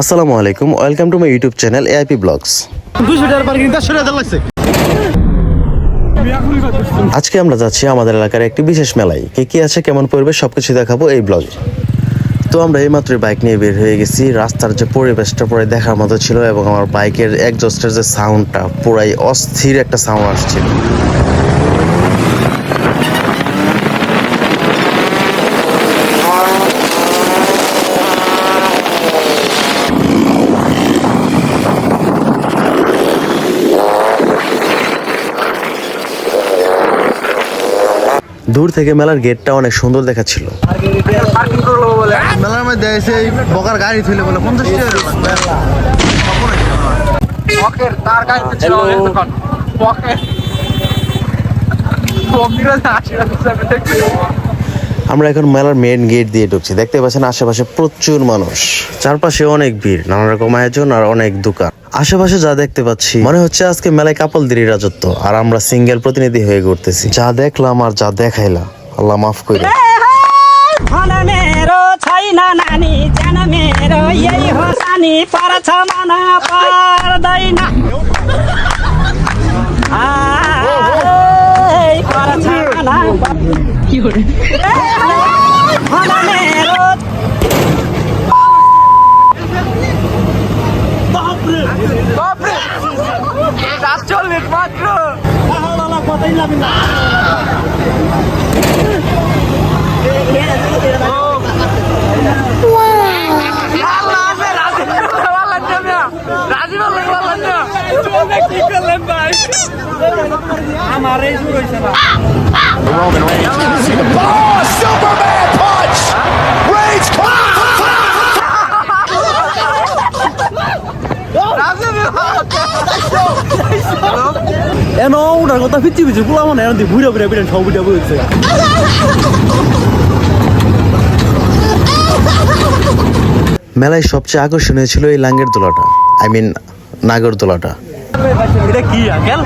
আসসালামু আলাইকুম, welcome to my YouTube channel AIP blogs. আজকে আমরা যাচ্ছি আমাদের এলাকার একটি বিশেষ মেলায়। কি আছে, কেমন পরিবেশ, সবকিছু দেখাবো এই ব্লগে। তো আমরা এইমাত্র বাইক নিয়ে বের হয়ে গেছি। রাস্তার যে পরিবেশটা পুরো দেখার মতো ছিল এবং আমার বাইকের এক্সজস্টের যে সাউন্ডটা পুরাই অস্থির একটা সাউন্ড আসছিল। দূর থেকে মেলার গেটটা অনেক সুন্দর দেখাচ্ছিল। মেলার মধ্যে এসে বকার গাড়ি ছিল বলে 50 আমরা এখন মেলার মেইন গেট দিয়ে ঢুকছি। দেখতে পাচ্ছেন আশেপাশে প্রচুর মানুষ, চারপাশে অনেক ভিড়, নানা রকম আয়োজন আর অনেক দোকান। আশেপাশে যা দেখতে পাচ্ছি মনে হচ্ছে আজকে মেলায় কাপলদেরই রাজত্ব, আর আমরা সিঙ্গেল প্রতিনিধি হয়ে ঘুরতেছি। যা দেখলাম আর যা দেখাইলা, আল্লাহ মাফ করে। मेरो छैन नानी जान मेरो यही हो सानी पर्छ मन पर्दैन पर्छ मन मेरो Superman punch! Reigns এনো ওটার কথা পিচ্ছি পিচ্ছি পোলা মানে এনে ঘুরে ঘুরে বেরেন সব উঠে বলছে। মেলায় সবচেয়ে আকর্ষণীয় ছিল এই লাঙ্গের দোলাটা, নাগর দোলাটা। এটা কি আঙ্কেল?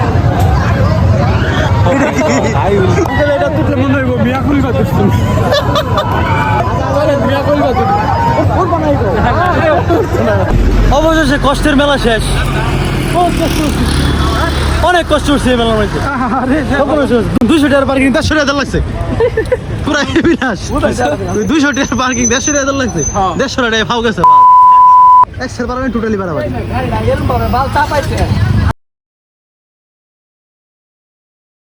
এটা তুই মনে হইব মিয়া খুলি বাদ দিছ তুমি। মিয়া খুলি বাদ দিছ। অবশেষে কষ্টের মেলা শেষ। অনেক কষ্ট হচ্ছে এই মেলার মধ্যে। 200 টাকার পার্কিং 150 টাকা লাগছে। পুরা বিনাশ। 200 টাকার পার্কিং 150 টাকা লাগছে। 150 টাকা ফাও গেছে। এক সেরবার আমি টোটালি বাড়াবাড়ি।